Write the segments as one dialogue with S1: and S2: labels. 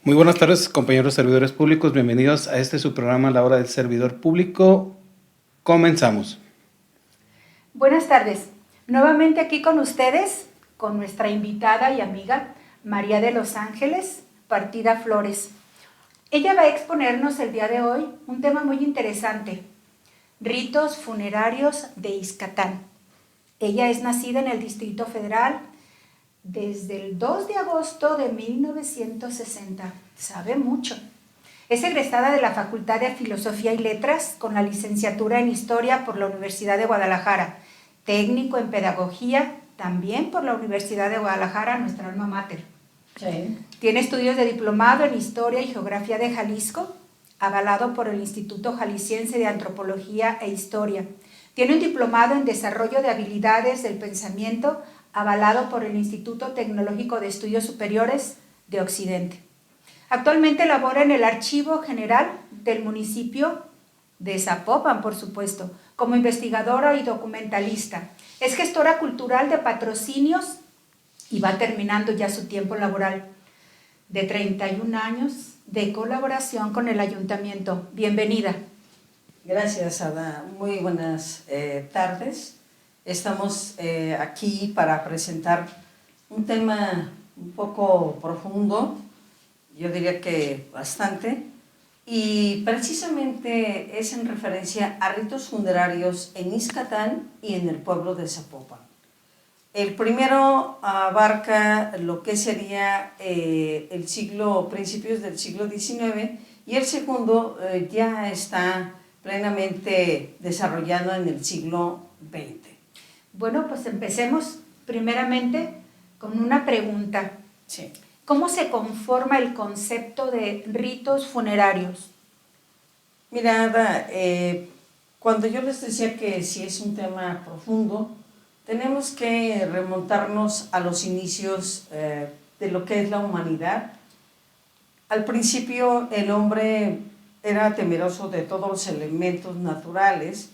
S1: Muy buenas tardes, compañeros servidores públicos. Bienvenidos a su programa La Hora del Servidor Público. Comenzamos.
S2: Buenas tardes. Nuevamente aquí con ustedes, con nuestra invitada y amiga María de los Ángeles, Partida Flores. Ella va a exponernos el día de hoy un tema muy interesante: ritos funerarios de Ixcatán. Ella es nacida en el Distrito Federal desde el 2 de agosto de 1960. Sabe mucho. Es egresada de la Facultad de Filosofía y Letras con la licenciatura en Historia por la Universidad de Guadalajara, técnico en Pedagogía también por la Universidad de Guadalajara, nuestra alma mater.
S3: Sí.
S2: Tiene estudios de diplomado en Historia y Geografía de Jalisco, avalado por el Instituto Jalisciense de Antropología e Historia. Tiene un diplomado en Desarrollo de Habilidades del Pensamiento, avalado por el Instituto Tecnológico de Estudios Superiores de Occidente. Actualmente labora en el Archivo General del municipio de Zapopan, por supuesto, como investigadora y documentalista. Es gestora cultural de patrocinios y va terminando ya su tiempo laboral de 31 años de colaboración con el ayuntamiento. Bienvenida.
S3: Gracias, Ada. Muy buenas tardes. Estamos aquí para presentar un tema un poco profundo, yo diría que bastante, y precisamente es en referencia a ritos funerarios en Ixcatán y en el pueblo de Zapopan. El primero abarca lo que sería principios del siglo XIX, y el segundo ya está plenamente desarrollado en el siglo XX.
S2: Bueno, pues empecemos primeramente con una pregunta.
S3: Sí.
S2: ¿Cómo se conforma el concepto de ritos funerarios?
S3: Mira, Ada, cuando yo les decía que sí es un tema profundo, tenemos que remontarnos a los inicios de lo que es la humanidad. Al principio el hombre era temeroso de todos los elementos naturales,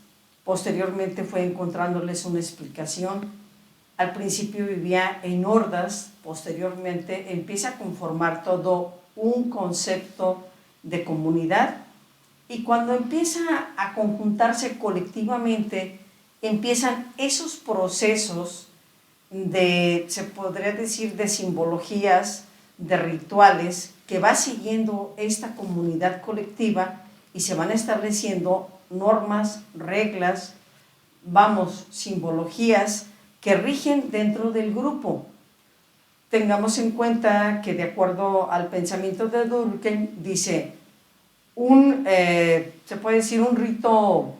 S3: posteriormente fue encontrándoles una explicación. Al principio vivía en hordas, posteriormente empieza a conformar todo un concepto de comunidad, y cuando empieza a conjuntarse colectivamente, empiezan esos procesos de, se podría decir, de simbologías, de rituales que va siguiendo esta comunidad colectiva, y se van estableciendo normas, reglas, simbologías que rigen dentro del grupo. Tengamos en cuenta que, de acuerdo al pensamiento de Durkheim, dice, se puede decir un rito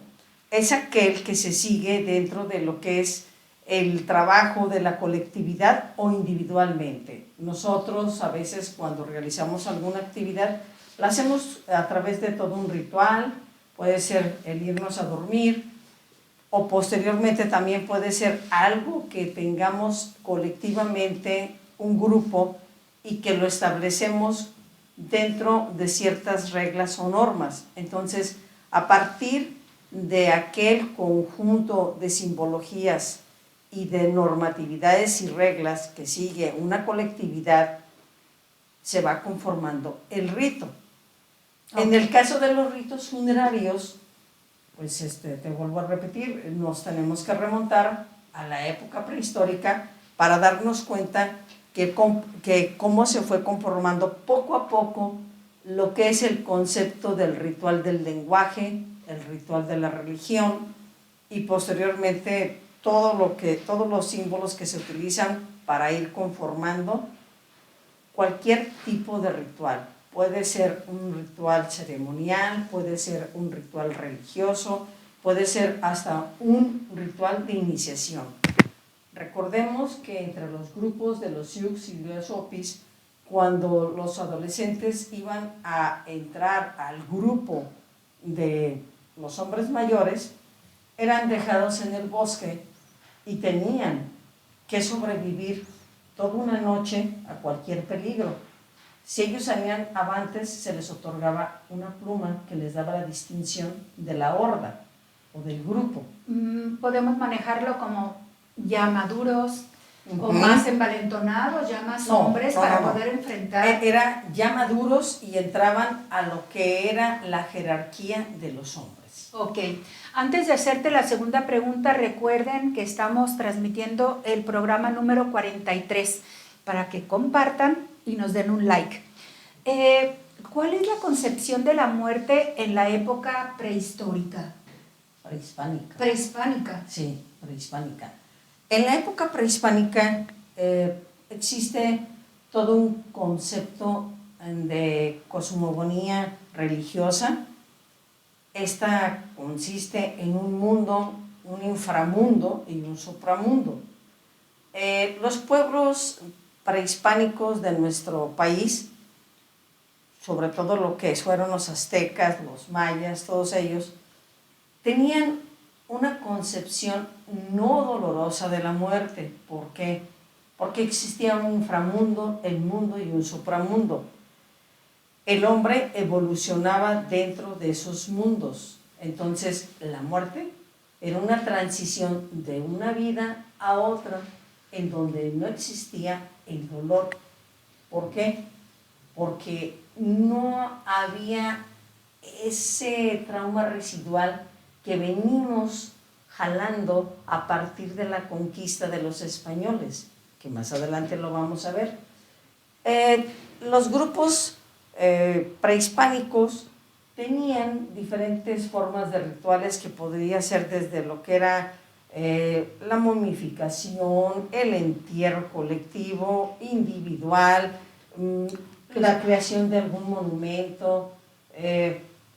S3: es aquel que se sigue dentro de lo que es el trabajo de la colectividad o individualmente. Nosotros a veces, cuando realizamos alguna actividad, la hacemos a través de todo un ritual. Puede ser el irnos a dormir, o posteriormente también puede ser algo que tengamos colectivamente, un grupo, y que lo establecemos dentro de ciertas reglas o normas. Entonces, a partir de aquel conjunto de simbologías y de normatividades y reglas que sigue una colectividad, se va conformando el rito. Okay. En el caso de los ritos funerarios, pues te vuelvo a repetir, nos tenemos que remontar a la época prehistórica para darnos cuenta que cómo se fue conformando poco a poco lo que es el concepto del ritual del lenguaje, el ritual de la religión, y posteriormente todos los símbolos que se utilizan para ir conformando cualquier tipo de ritual. Puede ser un ritual ceremonial, puede ser un ritual religioso, puede ser hasta un ritual de iniciación. Recordemos que entre los grupos de los Sioux y los Hopis, cuando los adolescentes iban a entrar al grupo de los hombres mayores, eran dejados en el bosque y tenían que sobrevivir toda una noche a cualquier peligro. Si ellos salían avantes, se les otorgaba una pluma que les daba la distinción de la horda o del grupo.
S2: Podemos manejarlo como ya maduros, o más envalentonados, ya más hombres para poder enfrentar.
S3: Era ya maduros y entraban a lo que era la jerarquía de los hombres.
S2: Ok, antes de hacerte la segunda pregunta, recuerden que estamos transmitiendo el programa número 43 para que compartan y nos den un like. ¿Cuál es la concepción de la muerte en la época prehistórica?
S3: Prehispánica.
S2: Prehispánica.
S3: Sí, prehispánica. En la época prehispánica existe todo un concepto de cosmogonía religiosa. Esta consiste en un mundo, un inframundo y un supramundo. Los pueblos prehispánicos de nuestro país, sobre todo lo que fueron los aztecas, los mayas, todos ellos, tenían una concepción no dolorosa de la muerte. ¿Por qué? Porque existía un inframundo, el mundo y un supramundo. El hombre evolucionaba dentro de esos mundos. Entonces, la muerte era una transición de una vida a otra en donde no existía el dolor. ¿Por qué? Porque no había ese trauma residual que venimos jalando a partir de la conquista de los españoles, que más adelante lo vamos a ver. Los grupos prehispánicos tenían diferentes formas de rituales que podría ser desde lo que era la momificación, el entierro colectivo, individual, la creación de algún monumento,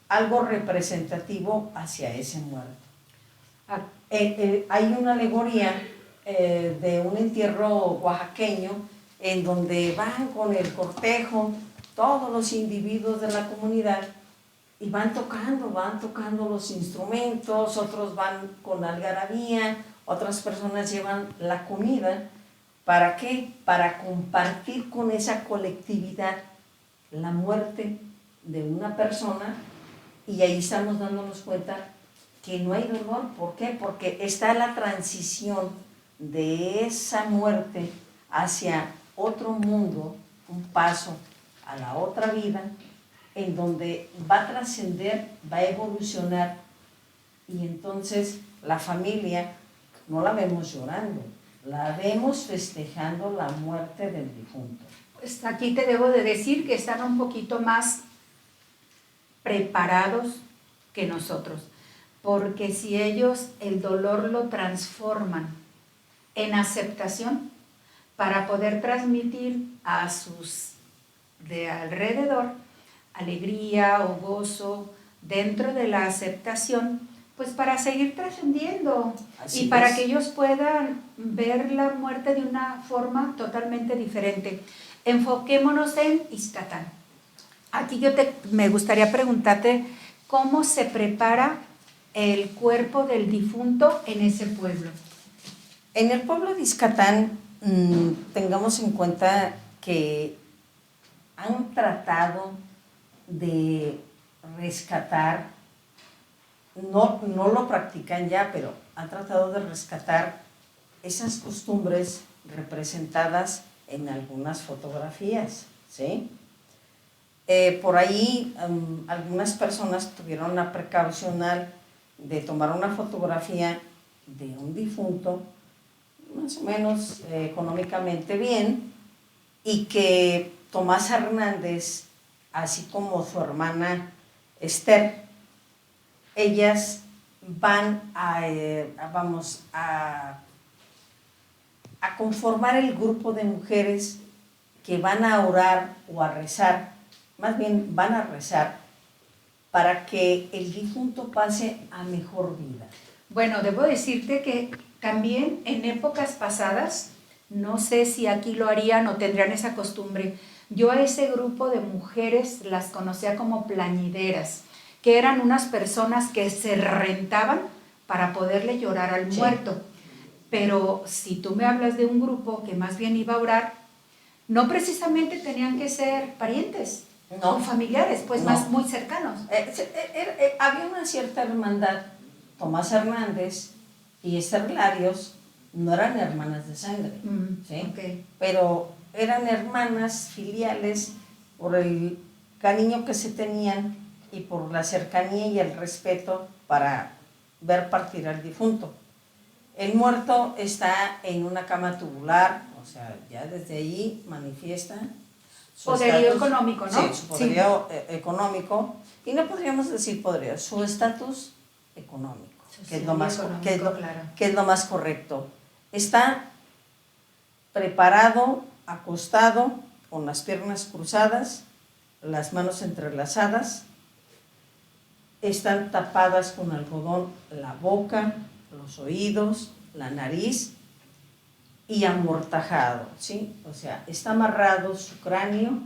S3: algo representativo hacia ese muerto. Hay una alegoría de un entierro oaxaqueño en donde van con el cortejo todos los individuos de la comunidad y van tocando los instrumentos, otros van con algarabía, otras personas llevan la comida. ¿Para qué? Para compartir con esa colectividad la muerte de una persona, y ahí estamos dándonos cuenta que no hay dolor. ¿Por qué? Porque está la transición de esa muerte hacia otro mundo, un paso a la otra vida, en donde va a trascender, va a evolucionar, y entonces la familia no la vemos llorando, la vemos festejando la muerte del difunto.
S2: Pues aquí te debo de decir que están un poquito más preparados que nosotros, porque si ellos el dolor lo transforman en aceptación para poder transmitir a sus de alrededor alegría o gozo dentro de la aceptación, pues para seguir trascendiendo y para que ellos puedan ver la muerte de una forma totalmente diferente. Enfoquémonos en Ixcatán. Aquí me gustaría preguntarte cómo se prepara el cuerpo del difunto en ese pueblo.
S3: En el pueblo de Ixcatán, tengamos en cuenta que han tratado de rescatar, no lo practican ya, pero han tratado de rescatar esas costumbres representadas en algunas fotografías, ¿sí? Por ahí algunas personas tuvieron la precaución de tomar una fotografía de un difunto más o menos económicamente bien, y que Tomás Hernández, así como su hermana Esther, ellas van a conformar el grupo de mujeres que van a orar o a rezar, más bien van a rezar para que el difunto pase a mejor vida.
S2: Bueno, debo decirte que también en épocas pasadas, no sé si aquí lo harían o tendrían esa costumbre, yo a ese grupo de mujeres las conocía como plañideras, que eran unas personas que se rentaban para poderle llorar al muerto. Pero si tú me hablas de un grupo que más bien iba a orar, no precisamente tenían que ser parientes o familiares, pues más muy cercanos.
S3: Había una cierta hermandad. Tomás Hernández y Esther Larios no eran hermanas de sangre, ¿sí?
S2: Okay.
S3: Pero eran hermanas filiales por el cariño que se tenían y por la cercanía y el respeto para ver partir al difunto. El muerto está en una cama tubular, o sea, ya desde ahí manifiesta su
S2: Poderío
S3: estatus,
S2: económico, ¿no?
S3: Sí, su poderío económico, y no podríamos decir poderío, su estatus económico, que es lo más correcto. Está preparado, acostado, con las piernas cruzadas, las manos entrelazadas, están tapadas con algodón la boca, los oídos, la nariz y amortajado, ¿sí? O sea, está amarrado su cráneo,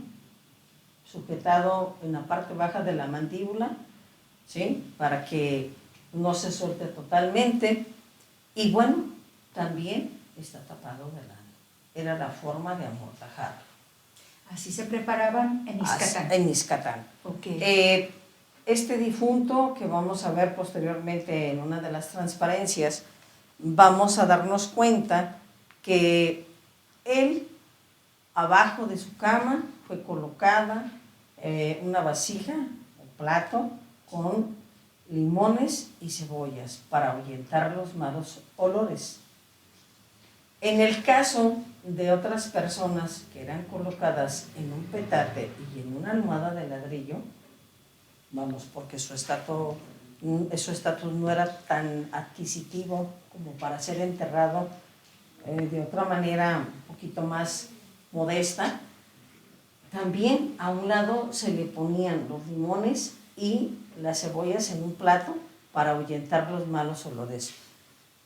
S3: sujetado en la parte baja de la mandíbula, ¿sí? Para que no se suelte totalmente. Y bueno, también está tapado de lana. Era la forma de amortajar.
S2: Así se preparaban en Ixcatán.
S3: En Ixcatán.
S2: Okay.
S3: Este difunto, que vamos a ver posteriormente en una de las transparencias, vamos a darnos cuenta que él, abajo de su cama, fue colocada una vasija, un plato, con limones y cebollas para ahuyentar los malos olores. En el caso de otras personas que eran colocadas en un petate y en una almohada de ladrillo, vamos, porque su estatus no era tan adquisitivo como para ser enterrado de otra manera un poquito más modesta, también a un lado se le ponían los limones y las cebollas en un plato para ahuyentar los malos olores.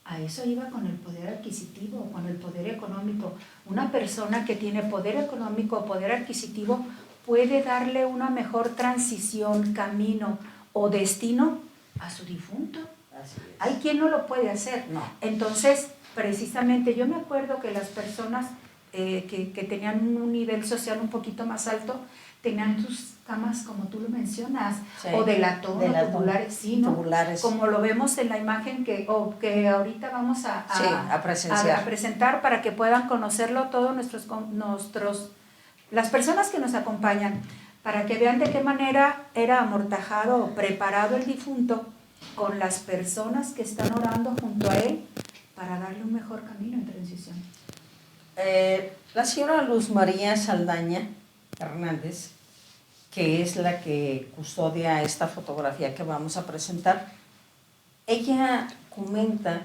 S2: A eso iba con el poder adquisitivo, con el poder económico. Una persona que tiene poder económico o poder adquisitivo puede darle una mejor transición, camino o destino a su difunto.
S3: Así es.
S2: Hay quien no lo puede hacer.
S3: No.
S2: Entonces, precisamente yo me acuerdo que las personas que tenían un nivel social un poquito más alto tenían sus camas, como tú lo mencionas, sí, o de latón, o tubulares, sí, ¿no? Tubulares. Como lo vemos en la imagen que ahorita vamos a presentar para que puedan conocerlo todos las personas que nos acompañan, para que vean de qué manera era amortajado o preparado el difunto con las personas que están orando junto a él para darle un mejor camino en transición.
S3: La señora Luz María Saldaña Hernández, que es la que custodia esta fotografía que vamos a presentar, ella comenta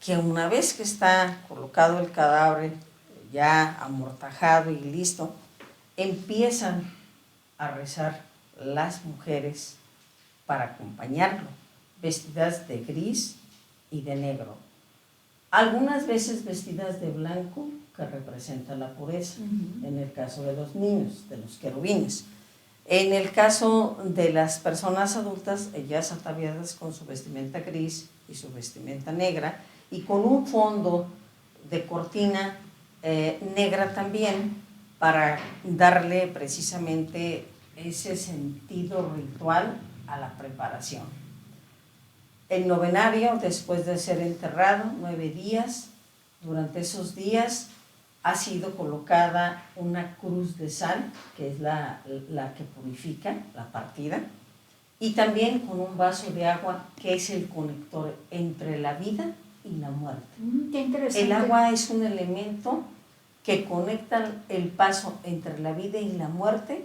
S3: que una vez que está colocado el cadáver ya amortajado y listo, empiezan a rezar las mujeres para acompañarlo, vestidas de gris y de negro. Algunas veces vestidas de blanco, que representa la pureza, en el caso de los niños, de los querubines. En el caso de las personas adultas, ellas ataviadas con su vestimenta gris y su vestimenta negra, y con un fondo de cortina negra también, para darle precisamente ese sentido ritual a la preparación. El novenario, después de ser enterrado, 9 días, durante esos días ha sido colocada una cruz de sal, que es la que purifica la partida, y también con un vaso de agua, que es el conector entre la vida y la muerte.
S2: Qué interesante.
S3: El agua es un elemento que conecta el paso entre la vida y la muerte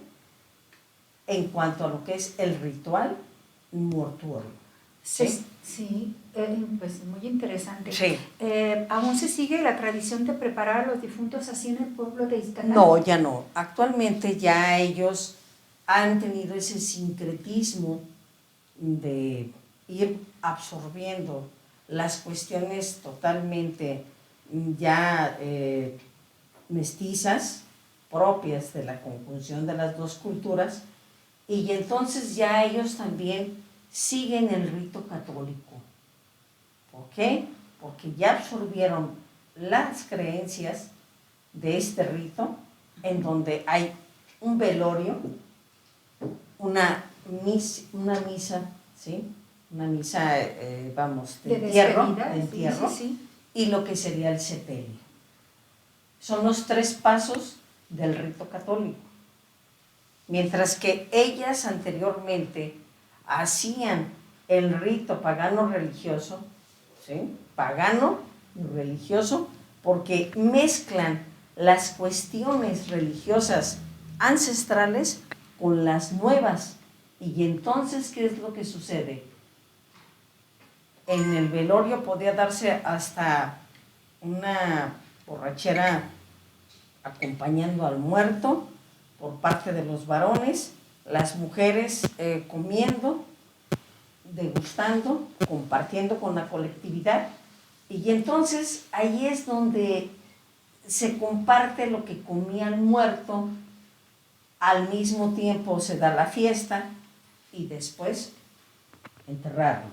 S3: en cuanto a lo que es el ritual mortuorio.
S2: Sí, sí, pues muy interesante.
S3: Sí.
S2: ¿Aún se sigue la tradición de preparar a los difuntos así en el pueblo de Ixcatán?
S3: No, ya no. Actualmente ya ellos han tenido ese sincretismo de ir absorbiendo las cuestiones totalmente ya mestizas, propias de la conjunción de las dos culturas, y entonces ya ellos también siguen el rito católico. ¿Por qué? Porque ya absorbieron las creencias de este rito, en donde hay un velorio, una misa, ¿sí? Una misa, de entierro,
S2: sí.
S3: y lo que sería el sepelio. Son los 3 pasos del rito católico. Mientras que ellas anteriormente hacían el rito pagano religioso, ¿sí? Pagano y religioso, porque mezclan las cuestiones religiosas ancestrales con las nuevas. Y entonces, ¿qué es lo que sucede? En el velorio podía darse hasta una borrachera acompañando al muerto por parte de los varones, las mujeres comiendo, degustando, compartiendo con la colectividad. Y entonces ahí es donde se comparte lo que comía el muerto, al mismo tiempo se da la fiesta y después enterrarlo.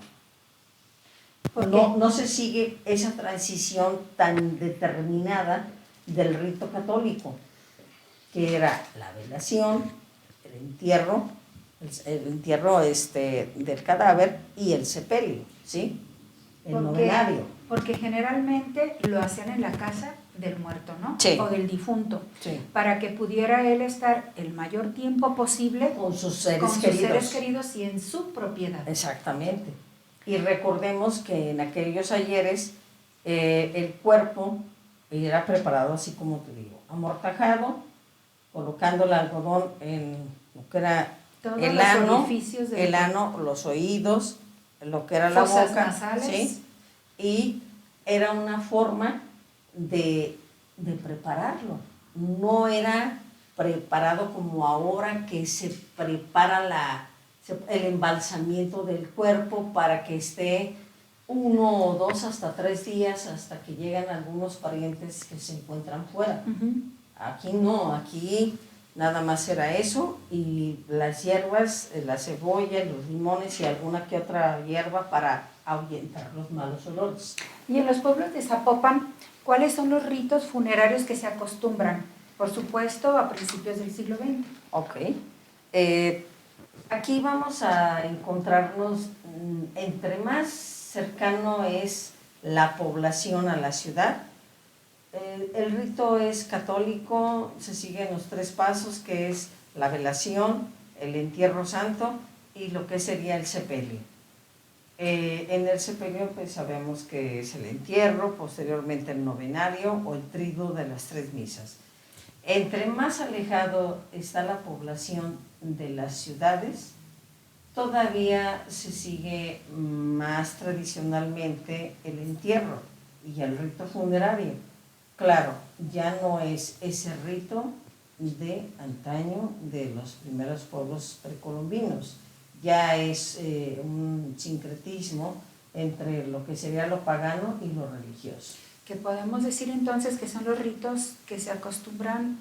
S3: No se sigue esa transición tan determinada del rito católico, que era la velación, el entierro del cadáver y el sepelio, ¿sí? El novenario.
S2: Porque generalmente lo hacían en la casa del muerto, ¿no?
S3: Sí.
S2: O del difunto,
S3: Sí.
S2: para que pudiera él estar el mayor tiempo posible
S3: Con sus seres
S2: queridos y en su propiedad.
S3: Exactamente. Y recordemos que en aquellos ayeres el cuerpo era preparado así como te digo, amortajado, colocando el algodón en lo que era
S2: todos
S3: el
S2: los
S3: ano,
S2: orificios del
S3: el ano, los oídos, lo que era la
S2: fosas
S3: boca,
S2: nasales.
S3: ¿sí? Y era una forma de prepararlo. No era preparado como ahora que se prepara el embalsamiento del cuerpo para que esté 1 o 2 hasta 3 días hasta que llegan algunos parientes que se encuentran fuera. Aquí no, aquí nada más era eso y las hierbas, la cebolla, los limones y alguna que otra hierba para ahuyentar los malos olores.
S2: Y en los pueblos de Zapopan, ¿cuáles son los ritos funerarios que se acostumbran? Por supuesto, a principios del siglo XX.
S3: Ok. Aquí vamos a encontrarnos, entre más cercano es la población a la ciudad, el rito es católico, se siguen los 3 pasos, que es la velación, el entierro santo y lo que sería el sepelio. En el sepelio pues sabemos que es el entierro, posteriormente el novenario o el triduo de las 3 misas. Entre más alejado está la población de las ciudades, todavía se sigue más tradicionalmente el entierro y el rito funerario. Claro, ya no es ese rito de antaño de los primeros pueblos precolombinos, ya es un sincretismo entre lo que sería lo pagano y lo religioso.
S2: Que podemos decir entonces que son los ritos que se acostumbran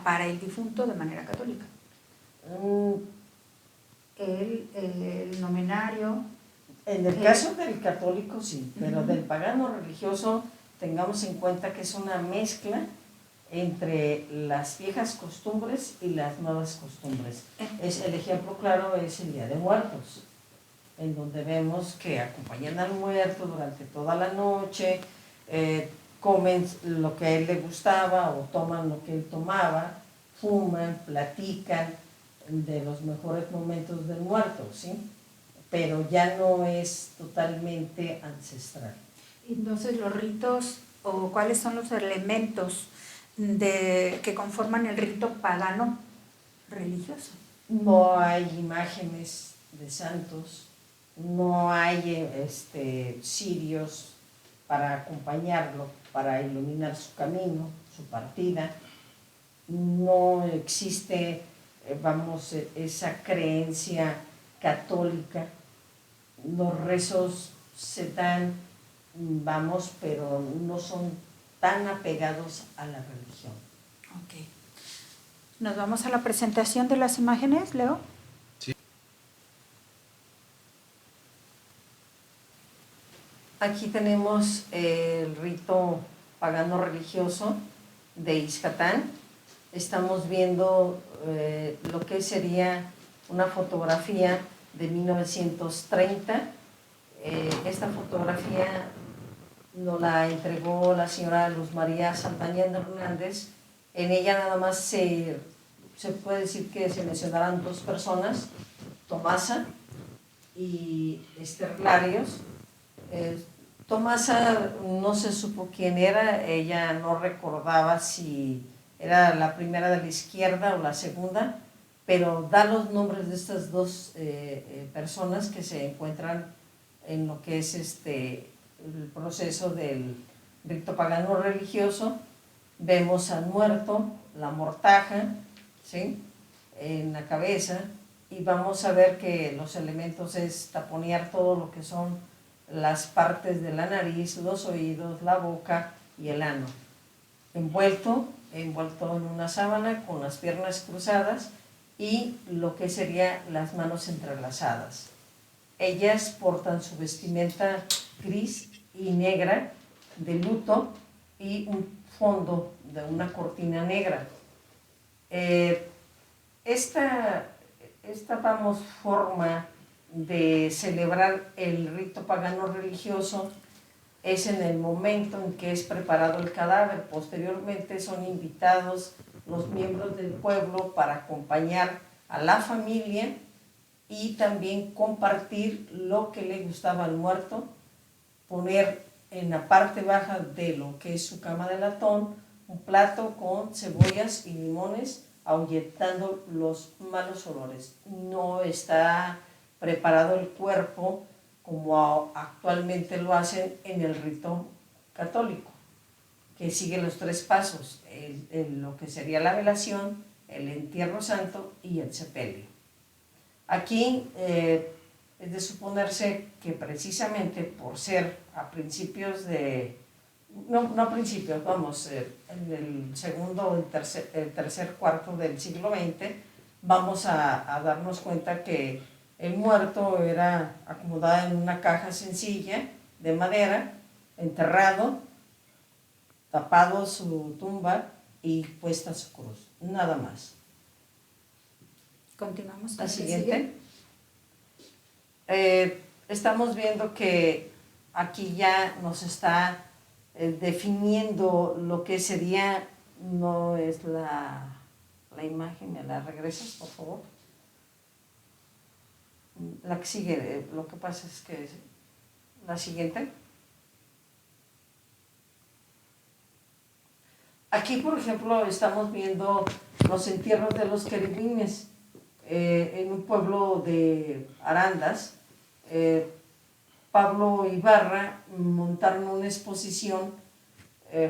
S2: para el difunto de manera católica. El novenario.
S3: En el caso del católico sí, pero del pagano religioso tengamos en cuenta que es una mezcla entre las viejas costumbres y las nuevas costumbres. El ejemplo claro es el Día de Muertos, en donde vemos que acompañan al muerto durante toda la noche, comen lo que a él le gustaba o toman lo que él tomaba, fuman, platican de los mejores momentos del muerto, ¿sí? Pero ya no es totalmente ancestral.
S2: Entonces, los ritos, o cuáles son los elementos que conforman el rito pagano religioso.
S3: No hay imágenes de santos, no hay cirios para acompañarlo, para iluminar su camino, su partida. No existe, esa creencia católica. Los rezos se dan, pero no son tan apegados a la religión.
S2: Ok. ¿Nos vamos a la presentación de las imágenes, Leo?
S1: Sí.
S3: Aquí tenemos el rito pagano religioso de Ixcatán. Estamos viendo lo que sería una fotografía de 1930. Esta fotografía nos la entregó la señora Luz María Saldaña Hernández. En ella nada más se puede decir que se mencionarán dos personas, Tomasa y Esther Larios. Tomasa no se supo quién era, ella no recordaba si era la primera de la izquierda o la segunda, pero da los nombres de estas dos personas que se encuentran en lo que es el proceso del rito pagano religioso. Vemos al muerto, la mortaja, ¿sí?, en la cabeza, y vamos a ver que los elementos es taponear todo lo que son las partes de la nariz, los oídos, la boca y el ano. Envuelto en una sábana con las piernas cruzadas y lo que serían las manos entrelazadas. Ellas portan su vestimenta gris y negra de luto y un fondo de una cortina negra. Esta forma de celebrar el rito pagano religioso es en el momento en que es preparado el cadáver. Posteriormente son invitados los miembros del pueblo para acompañar a la familia y también compartir lo que le gustaba al muerto, poner en la parte baja de lo que es su cama de latón un plato con cebollas y limones, ahuyentando los malos olores. No está preparado el cuerpo como actualmente lo hacen en el rito católico, que sigue los 3 pasos, lo que sería la velación, el entierro santo y el sepelio. Aquí es de suponerse que precisamente por ser a principios de, no a principios, vamos, en el segundo o el tercer cuarto del siglo XX, vamos a darnos cuenta que el muerto era acomodado en una caja sencilla de madera, enterrado, tapado su tumba y puesta su cruz, nada más.
S2: Continuamos.
S3: La siguiente. Estamos viendo que aquí ya nos está definiendo lo que sería, no es la imagen, ¿me la regresas, por favor? La que sigue, lo que pasa es que la siguiente. Aquí, por ejemplo, estamos viendo los entierros de los querubines en un pueblo de Arandas. Pablo Ibarra montaron una exposición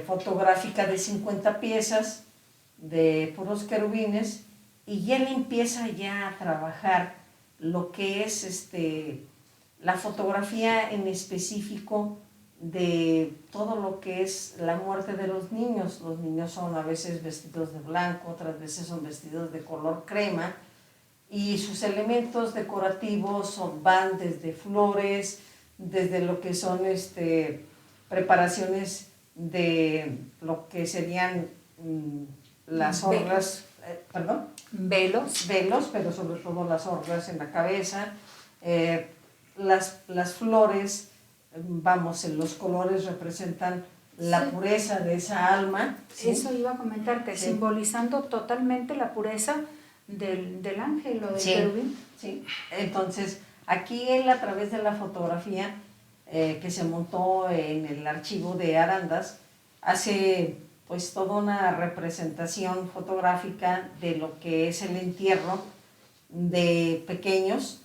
S3: fotográfica de 50 piezas de puros querubines, y él empieza ya a trabajar lo que es la fotografía en específico de todo lo que es la muerte de los niños. Los niños son a veces vestidos de blanco, otras veces son vestidos de color crema, y sus elementos decorativos van desde flores, desde lo que son preparaciones de lo que serían las orlas,
S2: velos,
S3: pero sobre todo las orlas en la cabeza, las flores, vamos, en los colores representan la pureza de esa alma.
S2: ¿Sí? Eso iba a comentarte, sí, simbolizando totalmente la pureza del ángel o del querubín.
S3: Sí, entonces aquí él, a través de la fotografía que se montó en el archivo de Arandas, hace pues toda una representación fotográfica de lo que es el entierro de pequeños.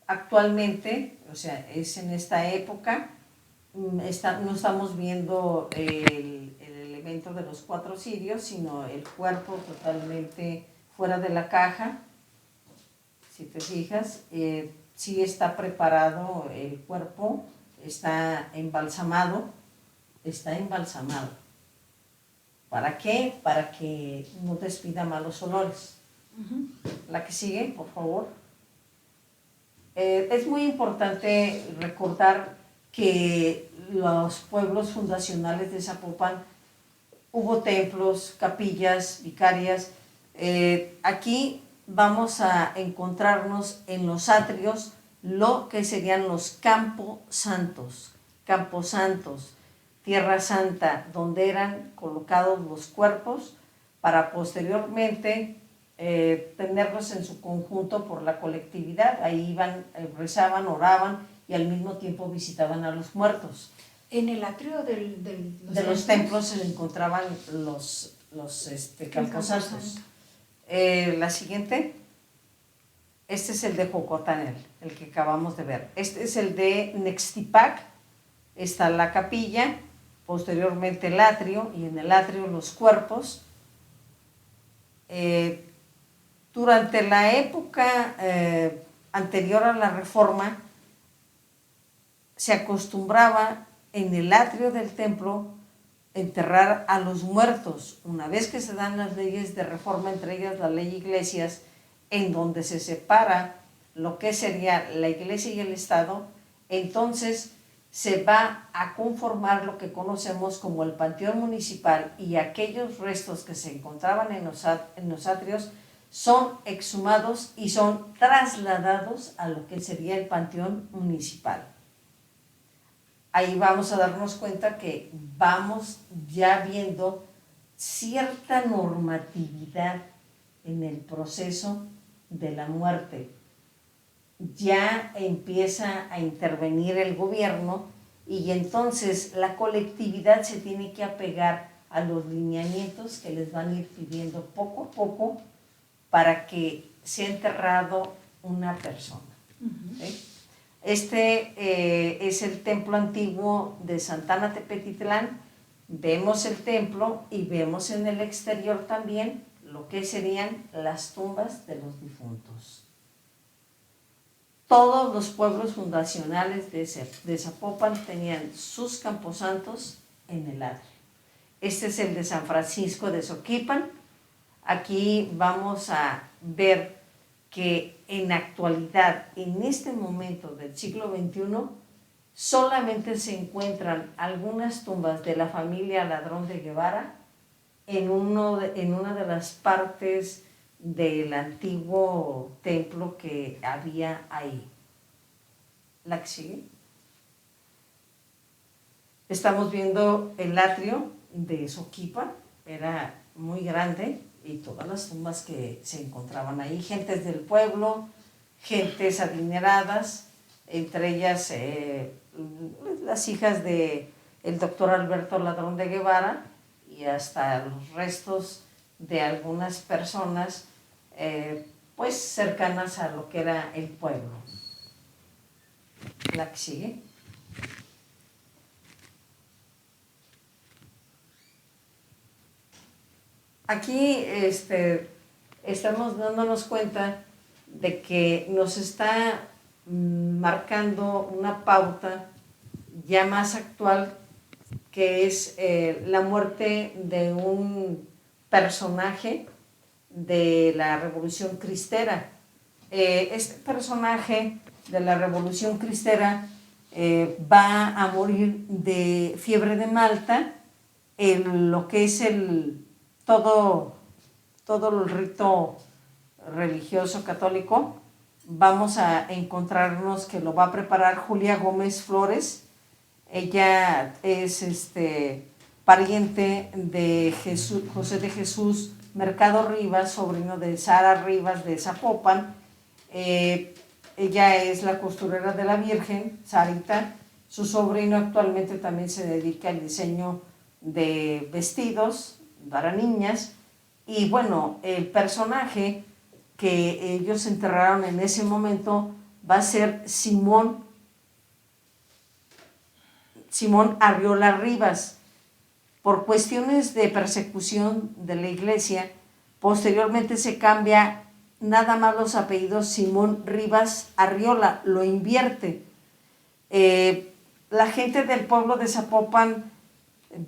S3: Actualmente, o sea, es en esta época, no estamos viendo el elemento de los 4 cirios, sino el cuerpo totalmente fuera de la caja. Si te fijas, sí está preparado el cuerpo, está embalsamado. ¿Para qué? Para que no despida malos olores. La que sigue, por favor. Es muy importante recordar que los pueblos fundacionales de Zapopan hubo templos, capillas, vicarias. Aquí vamos a encontrarnos en los atrios lo que serían los camposantos. camposantos, Tierra Santa, donde eran colocados los cuerpos para posteriormente tenerlos en su conjunto por la colectividad. Ahí iban, rezaban, oraban y al mismo tiempo visitaban a los muertos.
S2: En el atrio
S3: de los templos se encontraban los camposantos. La siguiente, este es el de Jocotanel, el que acabamos de ver. Este es el de Nextipac, está la capilla, posteriormente el atrio, y en el atrio los cuerpos. Durante la época anterior a la Reforma, se acostumbraba en el atrio del templo enterrar a los muertos. Una vez que se dan las leyes de reforma, entre ellas la ley Iglesias, en donde se separa lo que sería la Iglesia y el Estado, entonces se va a conformar lo que conocemos como el Panteón Municipal, y aquellos restos que se encontraban en los atrios son exhumados y son trasladados a lo que sería el Panteón Municipal. Ahí vamos a darnos cuenta que vamos ya viendo cierta normatividad en el proceso de la muerte. Ya empieza a intervenir el gobierno y entonces la colectividad se tiene que apegar a los lineamientos que les van a ir pidiendo poco a poco para que sea enterrado una persona. ¿Sí? Este es el templo antiguo de Santana Tepetitlán. Vemos el templo y vemos en el exterior también lo que serían las tumbas de los difuntos. Todos los pueblos fundacionales de Zapopan tenían sus camposantos en el atrio. Este es el de San Francisco de Soquipan. Aquí vamos a ver que en la actualidad, en este momento del siglo XXI, solamente se encuentran algunas tumbas de la familia Ladrón de Guevara en una de las partes del antiguo templo que había ahí. ¿La que sigue? Estamos viendo el atrio de Soquipa, era muy grande, y todas las tumbas que se encontraban ahí, gentes del pueblo, gentes adineradas, entre ellas las hijas del doctor Alberto Ladrón de Guevara, y hasta los restos de algunas personas pues cercanas a lo que era el pueblo. La que sigue. Aquí estamos dándonos cuenta de que nos está marcando una pauta ya más actual, que es la muerte de un personaje de la Revolución Cristera. Este personaje de la Revolución Cristera va a morir de fiebre de Malta, en lo que es todo el rito religioso católico. Vamos a encontrarnos que lo va a preparar Julia Gómez Flores. Ella es pariente de José de Jesús Mercado Rivas, sobrino de Sara Rivas de Zapopan. Ella es la costurera de la Virgen, Sarita. Su sobrino actualmente también se dedica al diseño de vestidos para niñas. Y bueno, el personaje que ellos enterraron en ese momento va a ser Simón Arriola Rivas. Por cuestiones de persecución de la iglesia, posteriormente se cambia nada más los apellidos Simón Rivas Arriola, lo invierte. La gente del pueblo de Zapopan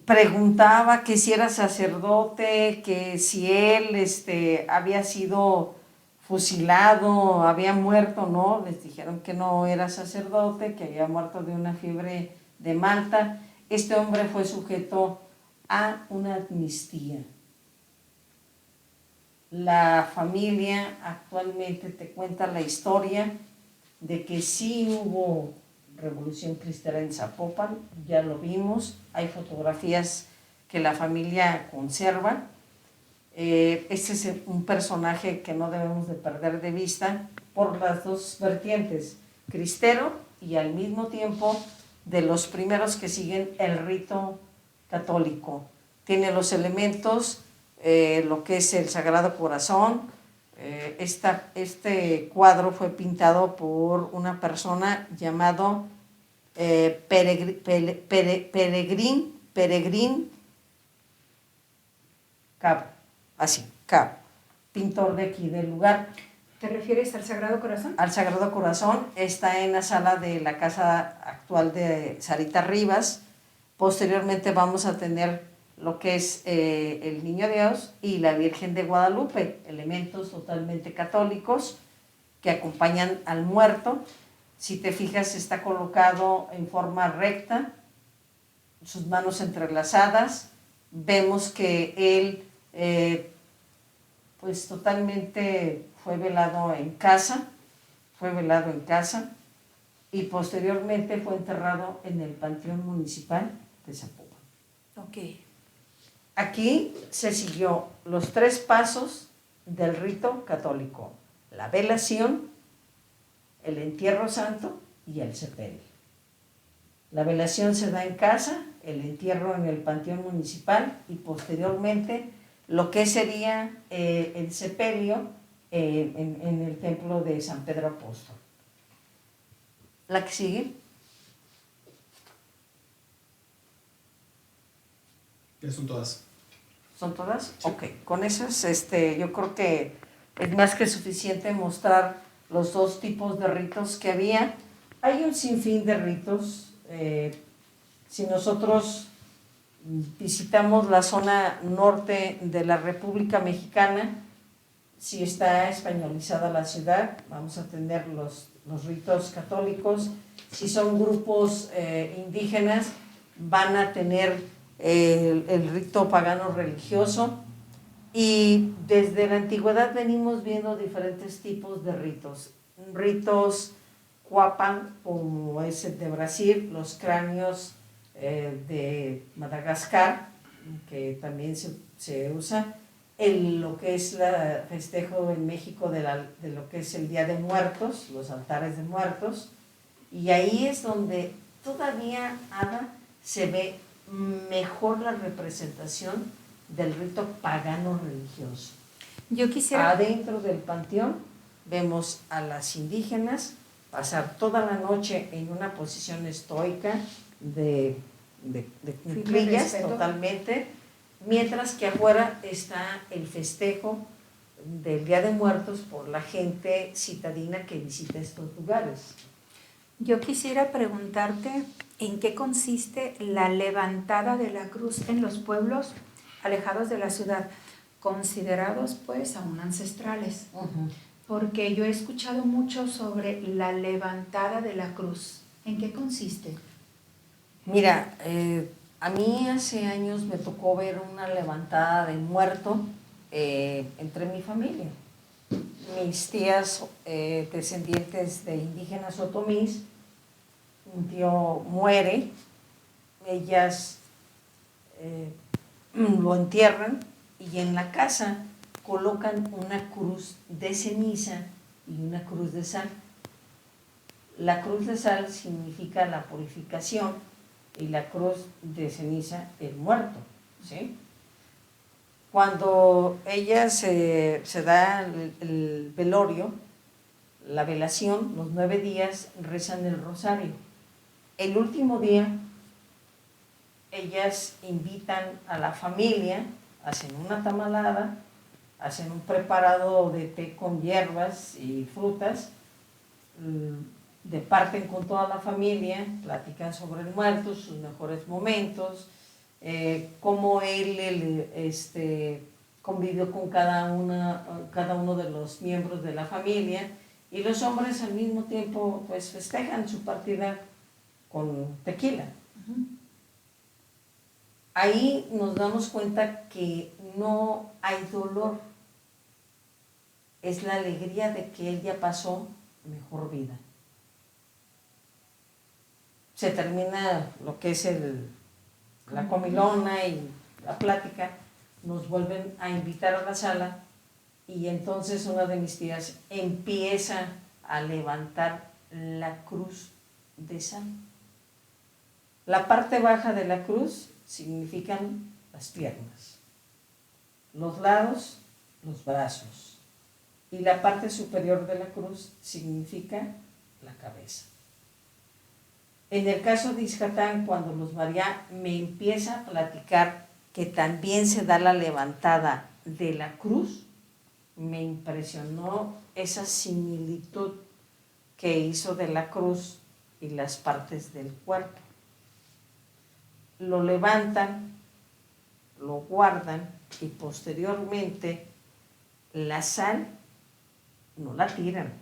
S3: preguntaba que si era sacerdote, que si él había sido fusilado, había muerto. No, les dijeron que no era sacerdote, que había muerto de una fiebre de Malta. Este hombre fue sujeto a una amnistía. La familia actualmente te cuenta la historia de que sí hubo Revolución Cristera en Zapopan, ya lo vimos, hay fotografías que la familia conserva. Este es un personaje que no debemos de perder de vista por las dos vertientes, cristero y al mismo tiempo de los primeros que siguen el rito católico. Tiene los elementos, lo que es el Sagrado Corazón. Este cuadro fue pintado por una persona llamado Peregrín Cabo, así, Cabo, pintor de aquí del lugar.
S2: ¿Te refieres al Sagrado Corazón?
S3: Al Sagrado Corazón, está en la sala de la casa actual de Sarita Rivas. Posteriormente vamos a tener lo que es el Niño Dios y la Virgen de Guadalupe, elementos totalmente católicos que acompañan al muerto. Si te fijas, está colocado en forma recta, sus manos entrelazadas. Vemos que él pues totalmente fue velado en casa y posteriormente fue enterrado en el Panteón Municipal de Zapopan.
S2: Ok.
S3: Aquí se siguió los 3 pasos del rito católico: la velación, el entierro santo y el sepelio. La velación se da en casa, el entierro en el Panteón Municipal y posteriormente lo que sería el sepelio en el templo de San Pedro Apóstol. ¿La que sigue?
S1: Son todas.
S3: ¿Son todas?
S1: Sí.
S3: Ok, con esas yo creo que es más que suficiente mostrar los 2 tipos de ritos que había. Hay un sinfín de ritos. Si nosotros visitamos la zona norte de la República Mexicana, si está españolizada la ciudad, vamos a tener los ritos católicos. Si son grupos indígenas, van a tener el rito pagano religioso. Y desde la antigüedad venimos viendo diferentes tipos de ritos. Ritos Huapan, como es el de Brasil, los cráneos de Madagascar, que también se usa, lo que es el festejo en México de lo que es el Día de Muertos, los altares de muertos, y ahí es donde todavía, Ada, se ve mejor la representación del rito pagano religioso.
S2: Yo quisiera...
S3: Adentro del panteón vemos a las indígenas pasar toda la noche en una posición estoica de cuclillas totalmente, mientras que afuera está el festejo del Día de Muertos por la gente citadina que visita estos lugares.
S2: Yo quisiera preguntarte en qué consiste la levantada de la cruz en los pueblos alejados de la ciudad, considerados pues aún ancestrales. Porque yo he escuchado mucho sobre la levantada de la cruz. ¿En qué consiste?
S3: Mira, a mí hace años me tocó ver una levantada de muerto entre mi familia. Mis tías descendientes de indígenas otomís, un tío muere, ellas lo entierran y en la casa colocan una cruz de ceniza y una cruz de sal. La cruz de sal significa la purificación y la cruz de ceniza el muerto, ¿sí? Cuando ella se da el velorio, la velación, los 9 días rezan el rosario. El último día, ellas invitan a la familia, hacen una tamalada, hacen un preparado de té con hierbas y frutas, departen con toda la familia, platican sobre el muerto, sus mejores momentos, cómo él convivió con cada uno de los miembros de la familia, y los hombres al mismo tiempo pues festejan su partida con tequila. Ahí nos damos cuenta que no hay dolor, es la alegría de que él ya pasó mejor vida. se termina lo que es la comilona y la plática, nos vuelven a invitar a la sala y entonces una de mis tías empieza a levantar la cruz de sal. La parte baja de la cruz significan las piernas, los lados, los brazos, y la parte superior de la cruz significa la cabeza. En el caso de Ixcatán, cuando Luz María me empieza a platicar que también se da la levantada de la cruz, me impresionó esa similitud que hizo de la cruz y las partes del cuerpo. Lo levantan, lo guardan y posteriormente la sal no la tiran,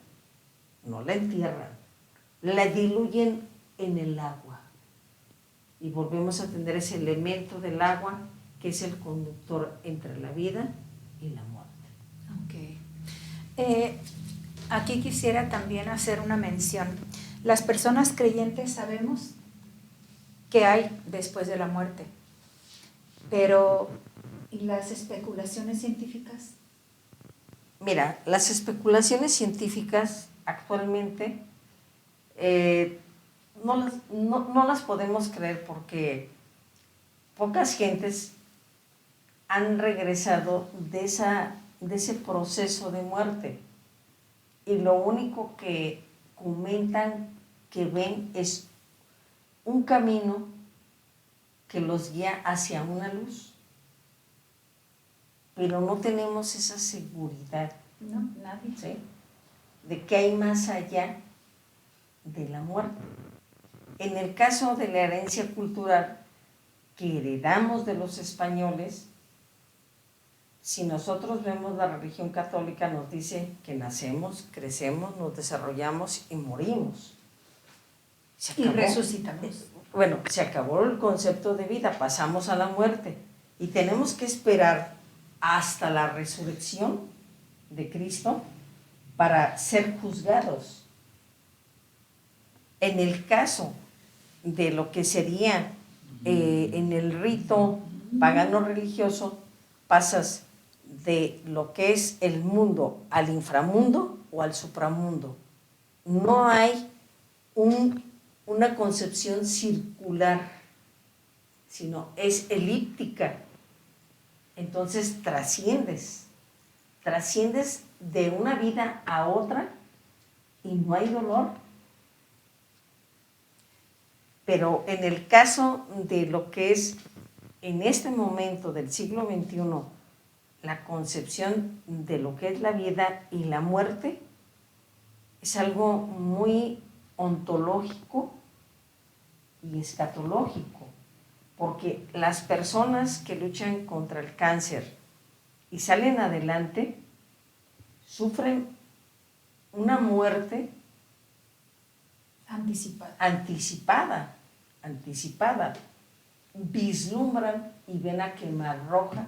S3: no la entierran, la diluyen en el agua. Y volvemos a tener ese elemento del agua que es el conductor entre la vida y la muerte.
S2: Okay. Aquí quisiera también hacer una mención. Las personas creyentes sabemos que hay después de la muerte, pero ¿y las especulaciones científicas?
S3: Mira, las especulaciones científicas actualmente no las podemos creer porque pocas gentes han regresado de ese proceso de muerte y lo único que comentan que ven es un camino que los guía hacia una luz, pero no tenemos esa seguridad,
S2: No, nadie.
S3: ¿sí?, de que hay más allá de la muerte. En el caso de la herencia cultural que heredamos de los españoles, si nosotros vemos la religión católica, nos dice que nacemos, crecemos, nos desarrollamos y morimos.
S2: Y resucitamos.
S3: Bueno, se acabó el concepto de vida, pasamos a la muerte y tenemos que esperar hasta la resurrección de Cristo para ser juzgados. En el caso de lo que sería en el rito pagano religioso, pasas de lo que es el mundo al inframundo o al supramundo. No hay una concepción circular, sino es elíptica. Entonces trasciendes de una vida a otra y no hay dolor. Pero en el caso de lo que es en este momento del siglo XXI, la concepción de lo que es la vida y la muerte es algo muy ontológico y escatológico, porque las personas que luchan contra el cáncer y salen adelante sufren una muerte anticipada, vislumbran y ven a quemarropa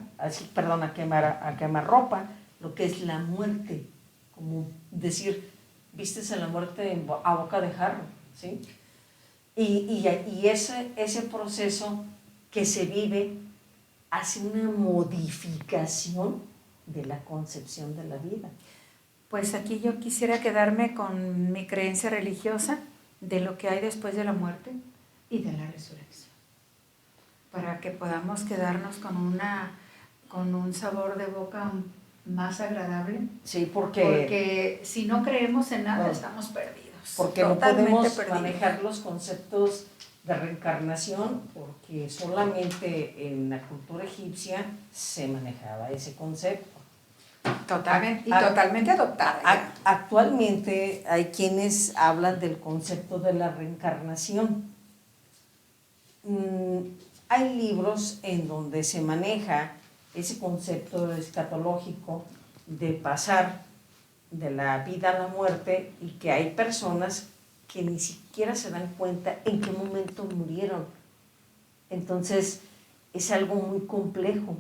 S3: lo que es la muerte, como decir, vistes a la muerte a boca de jarro, ¿sí? Y ese proceso que se vive hace una modificación de la concepción de la vida.
S2: Pues aquí yo quisiera quedarme con mi creencia religiosa de lo que hay después de la muerte y de la resurrección, para que podamos quedarnos con un sabor de boca más agradable.
S3: Sí, porque
S2: si no creemos en nada, estamos perdidos.
S3: Porque no podemos manejar los conceptos de reencarnación, porque solamente en la cultura egipcia se manejaba ese concepto.
S2: Totalmente adoptado.
S3: Actualmente hay quienes hablan del concepto de la reencarnación. Hay libros en donde se maneja ese concepto escatológico de pasar de la vida a la muerte y que hay personas que ni siquiera se dan cuenta en qué momento murieron. Entonces es algo muy complejo.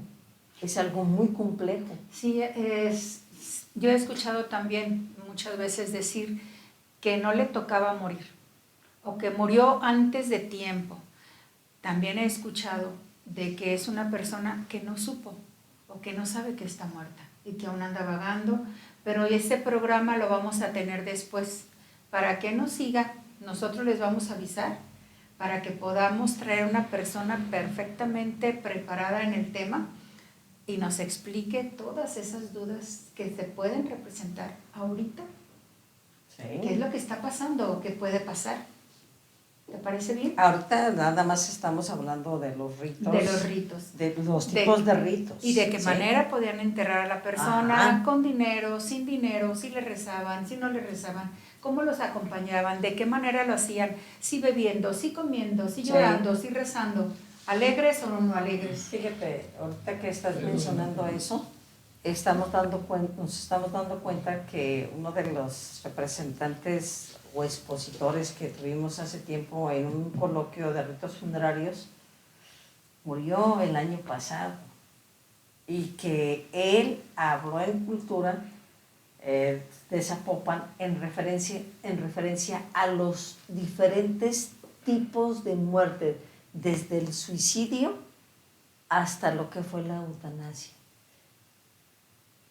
S2: Sí, yo he escuchado también muchas veces decir que no le tocaba morir, o que murió antes de tiempo. También he escuchado de que es una persona que no supo o que no sabe que está muerta y que aún anda vagando, pero este programa lo vamos a tener después. Para que nos siga, nosotros les vamos a avisar para que podamos traer una persona perfectamente preparada en el tema y nos explique todas esas dudas que se pueden representar ahorita.
S3: Sí.
S2: ¿Qué es lo que está pasando o qué puede pasar? ¿Te parece bien?
S3: Ahorita nada más estamos hablando de los ritos.
S2: De los ritos.
S3: De los tipos de ritos.
S2: Y de qué
S3: ¿sí?
S2: manera podían enterrar a la persona,
S3: Ajá.
S2: con dinero, sin dinero, si le rezaban, si no le rezaban, cómo los acompañaban, de qué manera lo hacían, si bebiendo, si comiendo, si llorando, si rezando, alegres o no alegres.
S3: Fíjate, ahorita que estás mencionando eso, nos estamos dando cuenta que uno de los representantes o expositores que tuvimos hace tiempo en un coloquio de ritos funerarios murió el año pasado y que él habló en cultura de Zapopan en referencia a los diferentes tipos de muerte, desde el suicidio hasta lo que fue la eutanasia.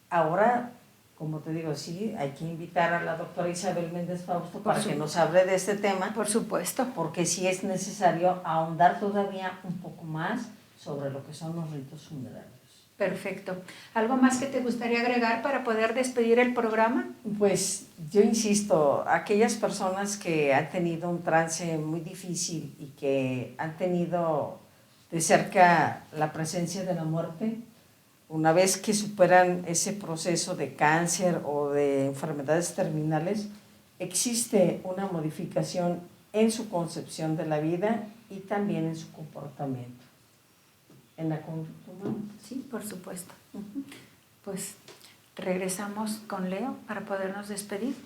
S3: Ahora, como te digo, sí, hay que invitar a la doctora Isabel Méndez Fausto para que nos hable de este tema.
S2: Por supuesto.
S3: Porque sí es necesario ahondar todavía un poco más sobre lo que son los ritos funerarios.
S2: Perfecto. ¿Algo más que te gustaría agregar para poder despedir el programa?
S3: Pues yo insisto, aquellas personas que han tenido un trance muy difícil y que han tenido de cerca la presencia de la muerte, una vez que superan ese proceso de cáncer o de enfermedades terminales, existe una modificación en su concepción de la vida y también en su comportamiento. En la conducta humana.
S2: Sí, por supuesto. Pues regresamos con Leo para podernos despedir.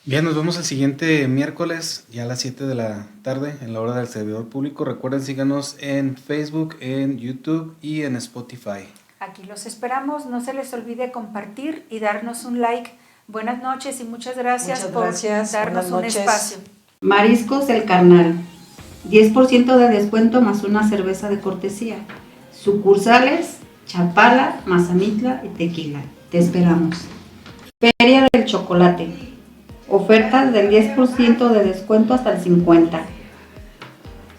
S1: Bien, nos vemos el siguiente miércoles, ya a las 7 de la tarde, en la hora del servidor público. Recuerden, síganos en Facebook, en YouTube y en Spotify.
S2: Aquí los esperamos. No se les olvide compartir y darnos un like. Buenas noches y muchas gracias por darnos un espacio.
S4: Mariscos El Carnal. 10% de descuento más una cerveza de cortesía. Sucursales Chapala, Mazamitla y Tequila. Te esperamos. Feria del Chocolate. Ofertas del 10% de descuento hasta el 50%.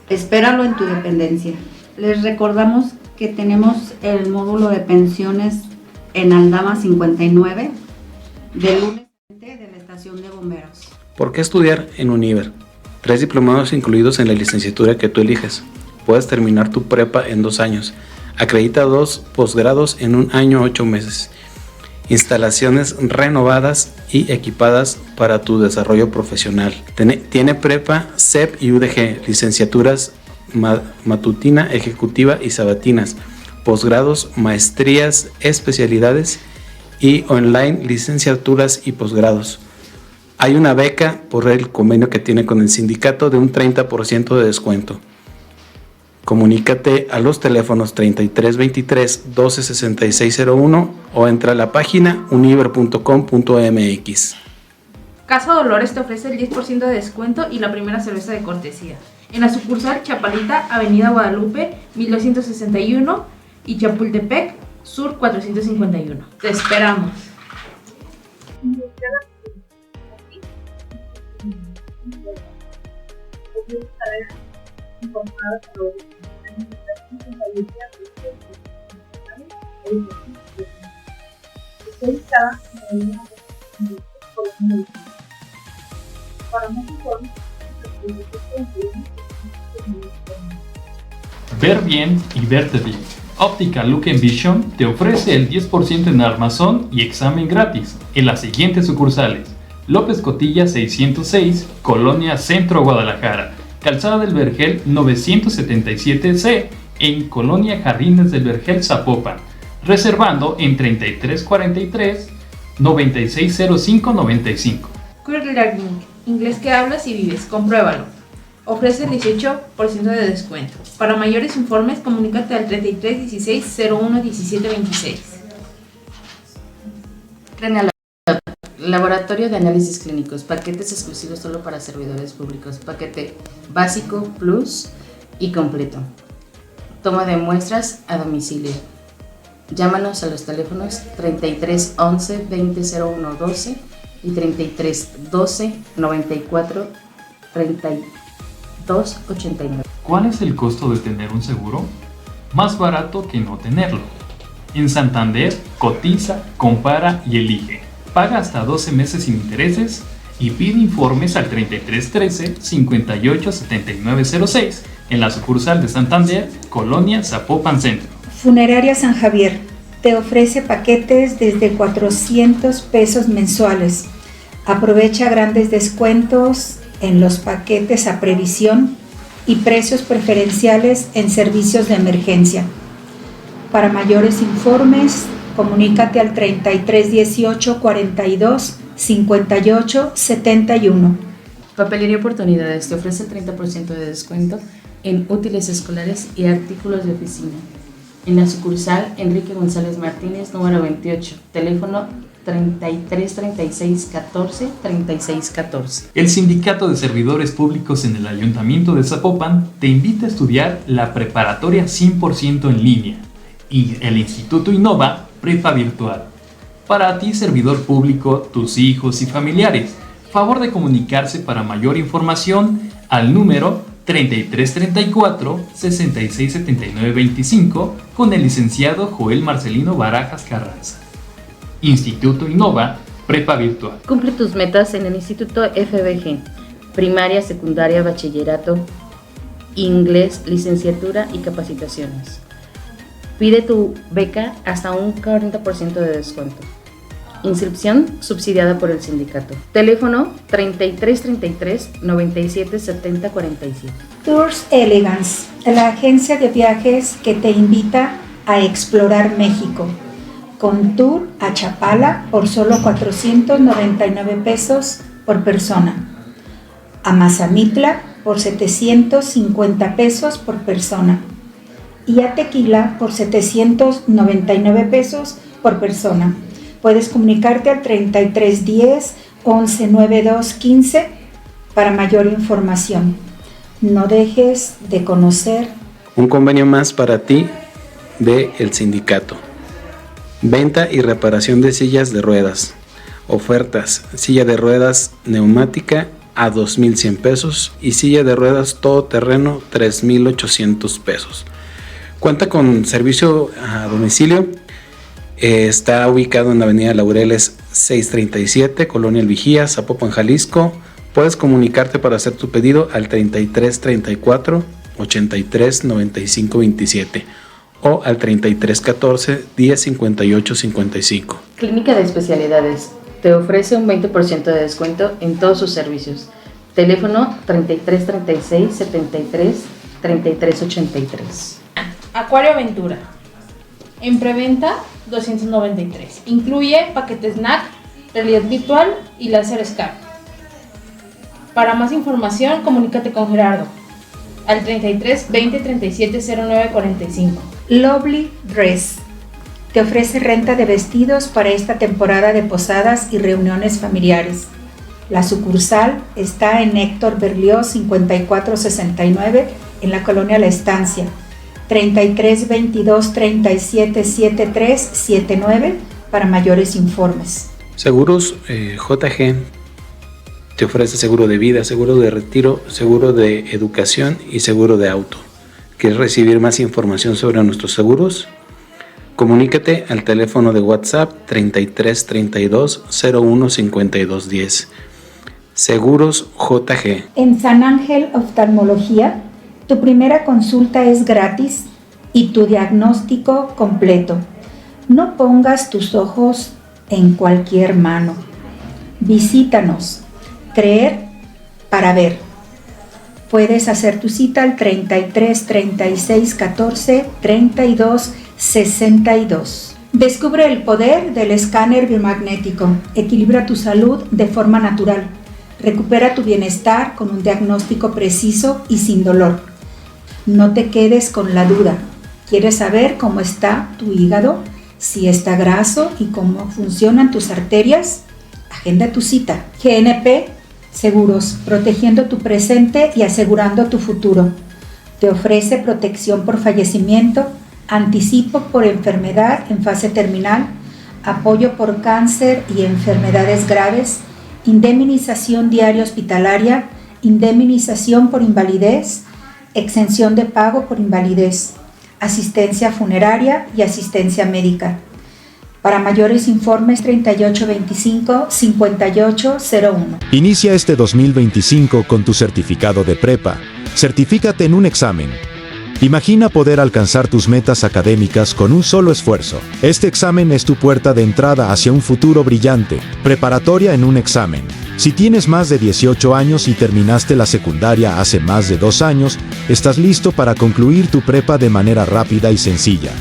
S4: Espéralo en tu dependencia. Les recordamos que tenemos el módulo de pensiones en Aldama 59, de lunes a de la estación de bomberos.
S1: ¿Por qué estudiar en Univer? 3 diplomados incluidos en la licenciatura que tú eliges. Puedes terminar tu prepa en 2 años. Acredita 2 posgrados en 1 año 8 meses. Instalaciones renovadas y equipadas para tu desarrollo profesional. Tiene prepa, CEP y UDG, licenciaturas matutina, ejecutiva y sabatinas, posgrados, maestrías, especialidades y online licenciaturas y posgrados. Hay una beca por el convenio que tiene con el sindicato de un 30% de descuento. Comunícate a los teléfonos 3323 126601 o entra a la página univer.com.mx.
S5: Casa Dolores te ofrece el 10% de descuento y la primera cerveza de cortesía. En la sucursal Chapalita, Avenida Guadalupe, 1261 y Chapultepec, Sur 451. Te esperamos.
S6: Ver bien y verte bien. Óptica Look and Vision te ofrece el 10% en armazón y examen gratis en las siguientes sucursales: López Cotilla 606, Colonia Centro, Guadalajara; Calzada del Vergel 977C, en Colonia Jardines del Vergel, Zapopan; reservando en 3343 960595.
S5: Queer Learning, inglés que hablas y vives, compruébalo. Ofrece el 18% de descuento. Para mayores informes, comunícate al 3316 01 17 26.
S4: Cranealot,
S7: Laboratorio de análisis clínicos, paquetes exclusivos solo para servidores públicos, paquete básico, plus y completo. Toma de muestras a domicilio. Llámanos a los teléfonos 33 11 20 01 12 y 33 12 94 32 89.
S6: ¿Cuál es el costo de tener un seguro? Más barato que no tenerlo. En Santander, cotiza, compara y elige. Paga hasta 12 meses sin intereses y pide informes al 3313 58 79 06 en la sucursal de Santander, Colonia Zapopan Centro.
S2: Funeraria San Javier te ofrece paquetes desde 400 pesos mensuales. Aprovecha grandes descuentos en los paquetes a previsión y precios preferenciales en servicios de emergencia. Para mayores informes, comunícate al 33 18 42 58 71.
S7: Papelería Oportunidades te ofrece el 30% de descuento en útiles escolares y artículos de oficina. En la sucursal Enrique González Martínez, número 28, teléfono 33 36 14 36 14.
S6: El Sindicato de Servidores Públicos en el Ayuntamiento de Zapopan te invita a estudiar la preparatoria 100% en línea y el Instituto Innova Prepa Virtual. Para ti, servidor público, tus hijos y familiares, favor de comunicarse para mayor información al número 3334 6679 25 con el licenciado Joel Marcelino Barajas Carranza. Instituto Innova Prepa Virtual.
S7: Cumple tus metas en el Instituto FBG, primaria, secundaria, bachillerato, inglés, licenciatura y capacitaciones. Pide tu beca hasta un 40% de descuento. Inscripción subsidiada por el sindicato. Teléfono 3333 97 70 47.
S2: Tours Elegance, la agencia de viajes que te invita a explorar México, con tour a Chapala por solo 499 pesos por persona, a Mazamitla por 750 pesos por persona y a Tequila por 799 pesos por persona. Puedes comunicarte al 3310 11 92 15 para mayor información. No dejes de conocer
S1: Un convenio más para ti de el sindicato. Venta y reparación de sillas de ruedas. Ofertas: silla de ruedas neumática a 2,100 pesos y silla de ruedas todoterreno 3,800 pesos. Cuenta con servicio a domicilio. Está ubicado en la avenida Laureles 637, Colonia El Vigía, Zapopan, Jalisco. Puedes comunicarte para hacer tu pedido al 33 34 83 95 27 o al 33 14 10 58 55.
S7: Clínica de Especialidades te ofrece un 20% de descuento en todos sus servicios. Teléfono 33 36 73 33 83.
S5: Acuario Aventura. En preventa 293. Incluye paquete snack, realidad virtual y láser scan. Para más información, comunícate con Gerardo al 33 20 37 09 45.
S2: Lovely Dress. Te ofrece renta de vestidos para esta temporada de posadas y reuniones familiares. La sucursal está en Héctor Berlioz 5469 en la colonia La Estancia. 33 22 37 73 79 para mayores informes.
S1: Seguros JG te ofrece seguro de vida, seguro de retiro, seguro de educación y seguro de auto. ¿Quieres recibir más información sobre nuestros seguros? Comunícate al teléfono de WhatsApp 33 32 01 52 10. Seguros JG.
S2: En San Ángel Oftalmología, tu primera consulta es gratis y tu diagnóstico completo. No pongas tus ojos en cualquier mano. Visítanos. Creer para ver. Puedes hacer tu cita al 33 36 14 32 62. Descubre el poder del escáner biomagnético. Equilibra tu salud de forma natural. Recupera tu bienestar con un diagnóstico preciso y sin dolor. No te quedes con la duda. ¿Quieres saber cómo está tu hígado? Si está graso y cómo funcionan tus arterias. Agenda tu cita. GNP Seguros, protegiendo tu presente y asegurando tu futuro. Te ofrece protección por fallecimiento, anticipo por enfermedad en fase terminal, apoyo por cáncer y enfermedades graves, indemnización diaria hospitalaria, indemnización por invalidez, exención de pago por invalidez, asistencia funeraria y asistencia médica. Para mayores informes 3825-5801.
S8: Inicia este 2025 con tu certificado de prepa. Certifícate en un examen. Imagina poder alcanzar tus metas académicas con un solo esfuerzo. Este examen es tu puerta de entrada hacia un futuro brillante. Preparatoria en un examen. Si tienes más de 18 años y terminaste la secundaria hace más de 2 años, estás listo para concluir tu prepa de manera rápida y sencilla.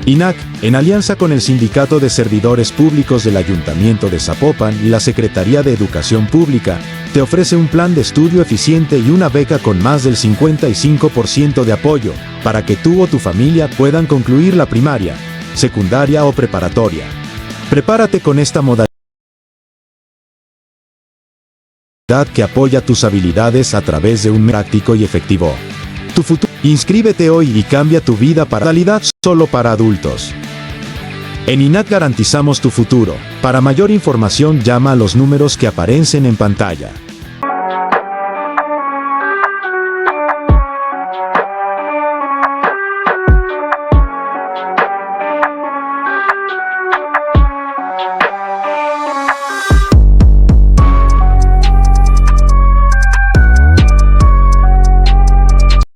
S8: INAC, en alianza con el Sindicato de Servidores Públicos del Ayuntamiento de Zapopan y la Secretaría de Educación Pública, te ofrece un plan de estudio eficiente y una beca con más del 55% de apoyo, para que tú o tu familia puedan concluir la primaria, secundaria o preparatoria. Prepárate con esta modalidad que apoya tus habilidades a través de un práctico y efectivo. Tu futuro. Inscríbete hoy y cambia tu vida para modalidad solo para adultos. En INAC garantizamos tu futuro. Para mayor información llama a los números que aparecen en pantalla.